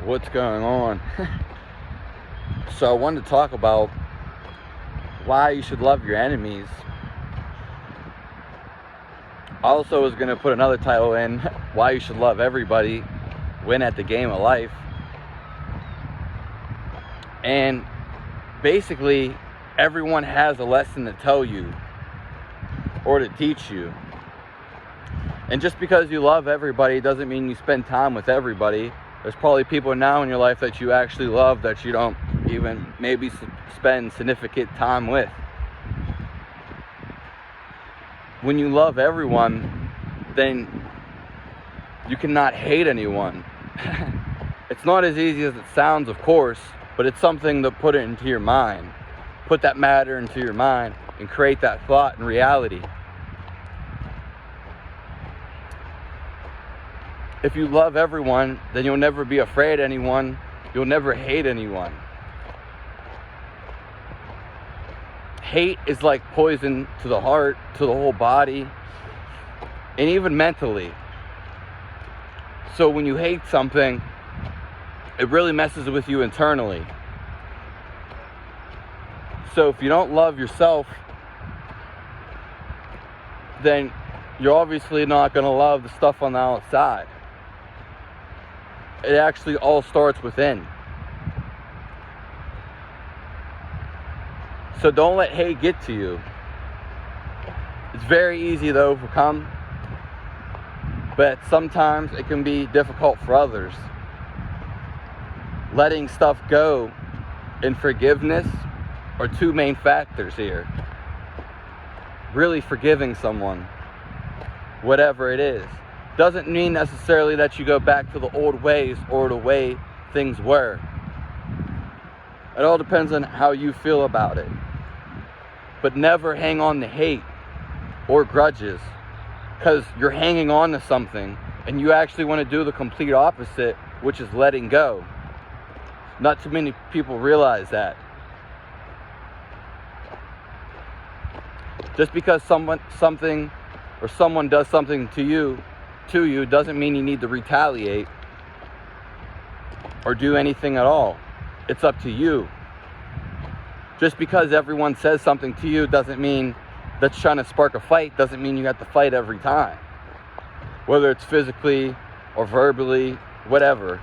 What's going on? So I wanted to talk about why you should love your enemies. I also was going to put another title in, why you should love everybody, win at the game of life. And basically, everyone has a lesson to tell you or to teach you. And just because you love everybody doesn't mean you spend time with everybody. There's probably people now in your life that you actually love that you don't even maybe spend significant time with. When you love everyone, then you cannot hate anyone. It's not as easy as it sounds, of course, but it's something to put it into your mind. Put that matter into your mind and create that thought and reality. If you love everyone, then you'll never be afraid of anyone. You'll never hate anyone. Hate is like poison to the heart, to the whole body, and even mentally. So when you hate something, it really messes with you internally. So if you don't love yourself, then you're obviously not going to love the stuff on the outside. It actually all starts within. So don't let hate get to you. It's very easy to overcome, but sometimes it can be difficult for others. Letting stuff go and forgiveness are two main factors here. Really forgiving someone, whatever it is, doesn't mean necessarily that you go back to the old ways or the way things were. It all depends on how you feel about it. But never hang on to hate or grudges, because you're hanging on to something and you actually want to do the complete opposite, which is letting go. Not too many people realize that. Just because someone does something to you doesn't mean you need to retaliate or do anything at all. It's up to you. Just because everyone says something to you doesn't mean that's trying to spark a fight, doesn't mean you have to fight every time. Whether it's physically or verbally, whatever.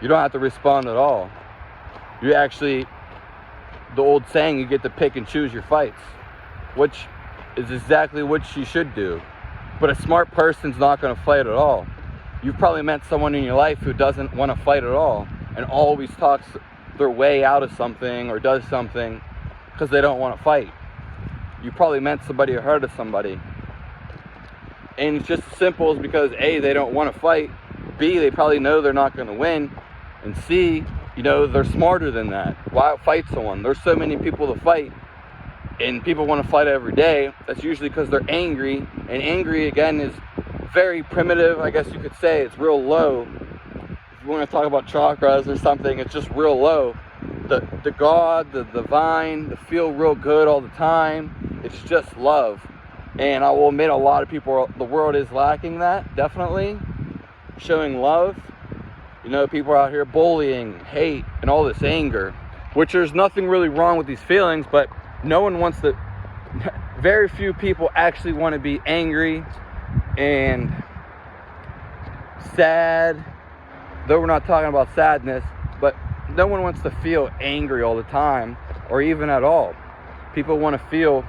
You don't have to respond at all. You actually, the old saying, you get to pick and choose your fights, which is exactly what you should do. But a smart person's not going to fight at all. You've probably met someone in your life who doesn't want to fight at all and always talks their way out of something or does something because they don't want to fight. You probably met somebody or heard of somebody. And it's just as simple as because A, they don't want to fight, B, they probably know they're not going to win, and C, they're smarter than that. Why fight someone? There's so many people to fight, and people want to fight every day. That's usually because they're angry, and angry, again, is very primitive, I guess you could say. It's real low. If you want to talk about chakras or something, it's just real low. The God, the divine, the feel real good all the time, it's just love. And I will admit, a lot of people, the world is lacking that, definitely. Showing love. People are out here bullying, hate, and all this anger, which there's nothing really wrong with these feelings, but no one wants to, very few people actually want to be angry and sad, though we're not talking about sadness, but no one wants to feel angry all the time or even at all. People want to feel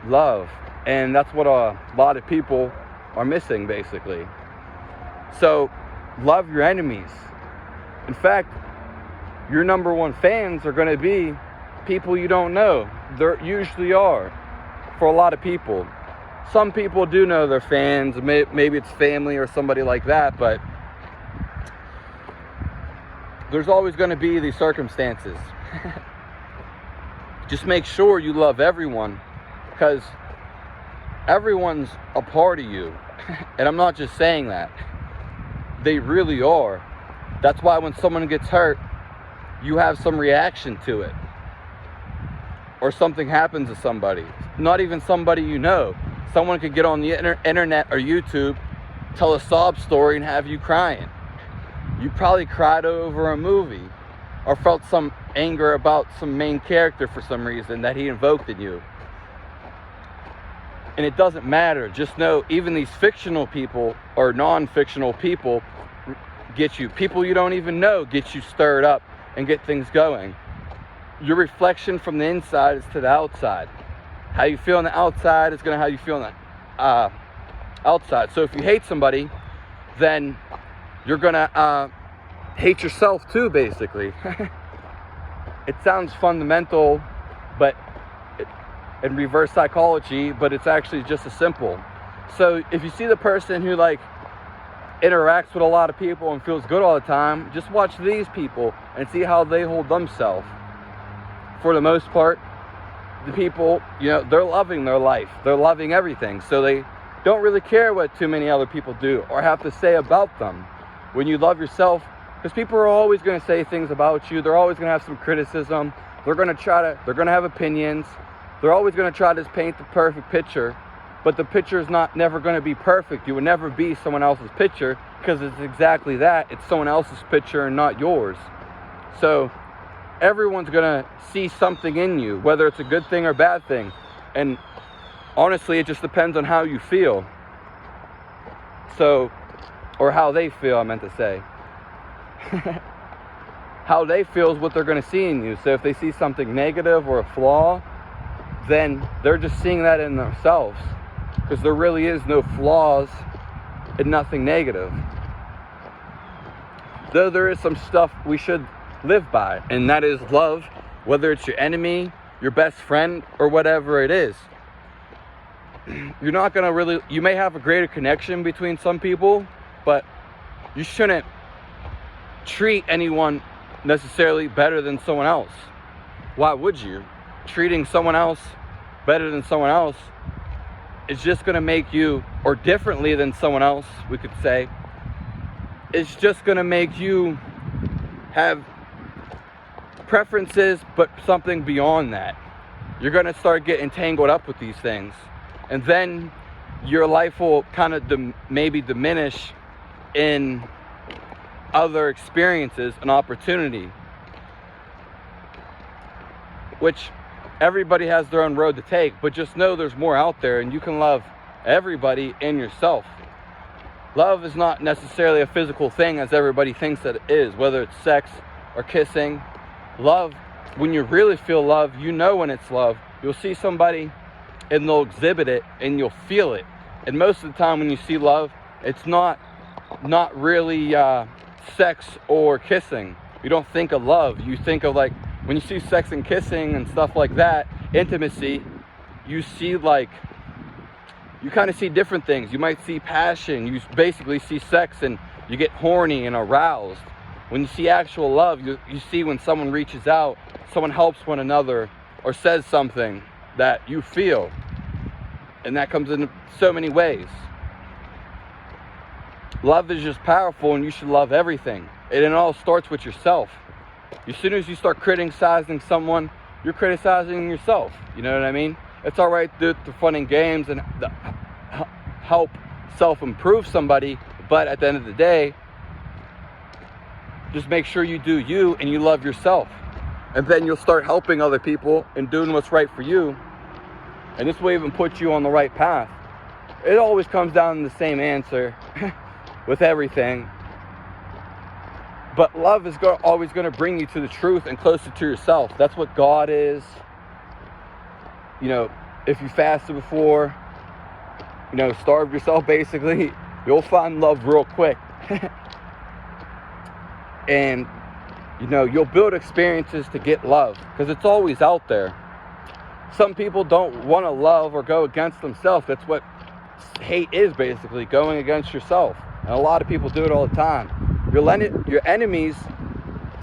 love, and that's what a lot of people are missing, basically. So love your enemies. In fact, your number one fans are going to be people you don't know. They usually are, for a lot of people. Some people do know their fans, maybe it's family or somebody like that, but there's always going to be these circumstances. Just make sure you love everyone, because everyone's a part of you. And I'm not just saying that. They really are. That's why when someone gets hurt, you have some reaction to it. Or something happens to somebody. Not even somebody you know. Someone could get on the internet or YouTube, tell a sob story and have you crying. You probably cried over a movie or felt some anger about some main character for some reason that he invoked in you. And it doesn't matter. Just know, even these fictional people or non-fictional people get you. People you don't even know get you stirred up and get things going. Your reflection from the inside is to the outside. How you feel on the outside is going to how you feel on the outside. So if you hate somebody, then you're going to hate yourself too, basically. It sounds fundamental, but in reverse psychology, but it's actually just as simple. So if you see the person who like interacts with a lot of people and feels good all the time, just watch these people and see how they hold themselves. For the most part, the people, you know, they're loving their life. They're loving everything. So they don't really care what too many other people do or have to say about them. When you love yourself, because people are always going to say things about you. They're always going to have some criticism. They're going to have opinions. They're always going to try to paint the perfect picture. But the picture is never going to be perfect. You would never be someone else's picture, because it's exactly that. It's someone else's picture and not yours. So everyone's going to see something in you, whether it's a good thing or bad thing. And honestly, it just depends on how you feel. So, or how they feel, I meant to say. How they feel is what they're going to see in you. So if they see something negative or a flaw, then they're just seeing that in themselves. Because there really is no flaws and nothing negative. Though there is some stuff we should live by, and that is love, whether it's your enemy, your best friend, or whatever it is. You're not going to really, you may have a greater connection between some people, but you shouldn't treat anyone necessarily better than someone else. Why would you? Treating someone else better than someone else is just going to make you, or differently than someone else, we could say, it's just going to make you have preferences, but something beyond that. You're going to start getting tangled up with these things, and then your life will kind of maybe diminish in other experiences and opportunity, which everybody has their own road to take. But just know there's more out there, and you can love everybody and yourself. Love is not necessarily a physical thing as everybody thinks that it is, whether it's sex or kissing. Love, when you really feel love, you know when it's love. You'll see somebody and they'll exhibit it and you'll feel it. And most of the time when you see love, it's not really sex or kissing. You don't think of love. You think of, like, when you see sex and kissing and stuff like that, intimacy, you see, like, you kind of see different things. You might see passion. You basically see sex and you get horny and aroused. When you see actual love, you see when someone reaches out, someone helps one another, or says something that you feel. And that comes in so many ways. Love is just powerful, and you should love everything. And it all starts with yourself. As soon as you start criticizing someone, you're criticizing yourself. You know what I mean? It's all right to do the fun and games and help self-improve somebody, but at the end of the day, just make sure you do you and you love yourself. And then you'll start helping other people and doing what's right for you. And this will even put you on the right path. It always comes down to the same answer with everything. But love is always going to bring you to the truth and closer to yourself. That's what God is. You know, if you fasted before, you know, starved yourself basically, you'll find love real quick. And, you know, you'll build experiences to get love, because it's always out there. Some people don't want to love or go against themselves. That's what hate is, basically, going against yourself. And a lot of people do it all the time. Your enemies,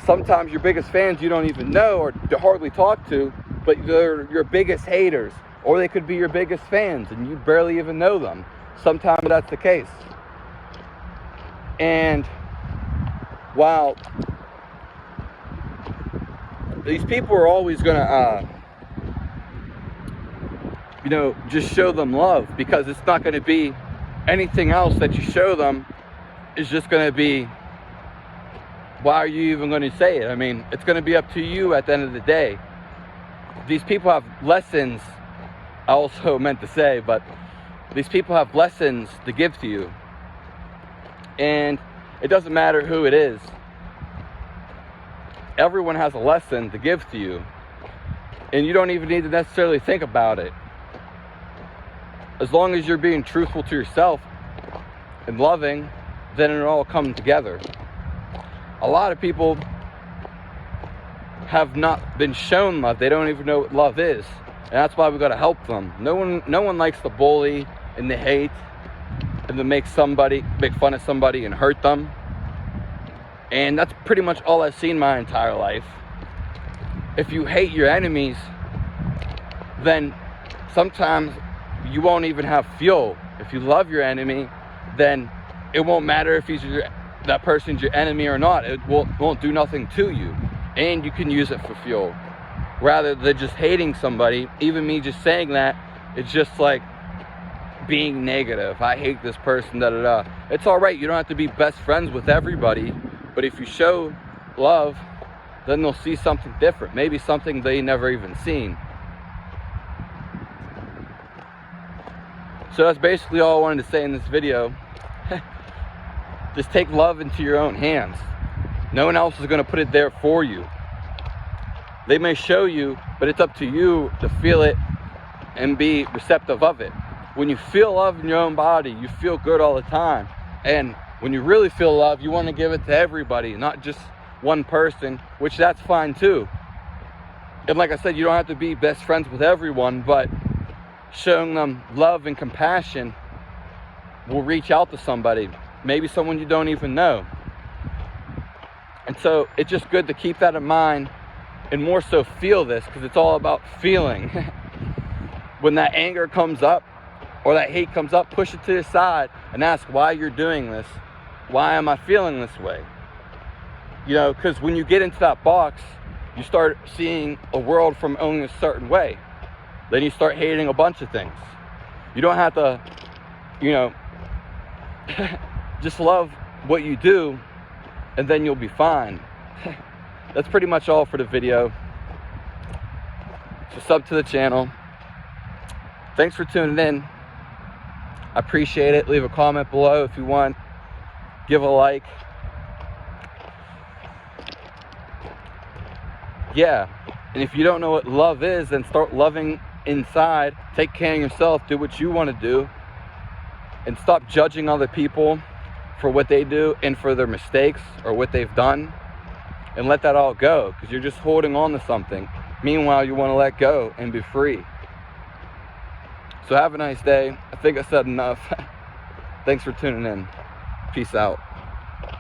sometimes your biggest fans you don't even know or hardly talk to, but they're your biggest haters. Or they could be your biggest fans and you barely even know them. Sometimes that's the case. And while these people are always going to, you know, just show them love, because it's not going to be anything else that you show them is just going to be why are you even going to say it? I mean, it's going to be up to you at the end of the day. These people have lessons, I also meant to say, but these people have lessons to give to you. And it doesn't matter who it is. Everyone has a lesson to give to you. And you don't even need to necessarily think about it. As long as you're being truthful to yourself and loving, then it'll all come together. A lot of people have not been shown love. They don't even know what love is. And that's why we got to help them. No one likes to bully and to hate and to make fun of somebody and hurt them. And that's pretty much all I've seen my entire life. If you hate your enemies, then sometimes you won't even have fuel. If you love your enemy, then it won't matter if that person's your enemy or not. It won't do nothing to you. And you can use it for fuel. Rather than just hating somebody, even me just saying that, it's just like being negative. I hate this person, da da da. It's alright, you don't have to be best friends with everybody, but if you show love, then they'll see something different. Maybe something they never even seen. So that's basically all I wanted to say in this video. Just take love into your own hands. No one else is going to put it there for you. They may show you, but it's up to you to feel it and be receptive of it. When you feel love in your own body, you feel good all the time. And when you really feel love, you want to give it to everybody, not just one person, which that's fine too. And like I said, you don't have to be best friends with everyone, but showing them love and compassion will reach out to somebody, maybe someone you don't even know. And so it's just good to keep that in mind and more so feel this, because it's all about feeling. When that anger comes up or that hate comes up, push it to the side and ask why you're doing this. Why am I feeling this way? You know, because when you get into that box, you start seeing a world from only a certain way. Then you start hating a bunch of things. You don't have to, you know, just love what you do, and then you'll be fine. That's pretty much all for the video. So sub to the channel. Thanks for tuning in. I appreciate it. Leave a comment below if you want. Give a like. Yeah. And if you don't know what love is, then start loving inside. Take care of yourself. Do what you want to do. And stop judging other people for what they do and for their mistakes or what they've done. And let that all go, because you're just holding on to something. Meanwhile, you want to let go and be free. So have a nice day. I think I said enough. Thanks for tuning in. Peace out.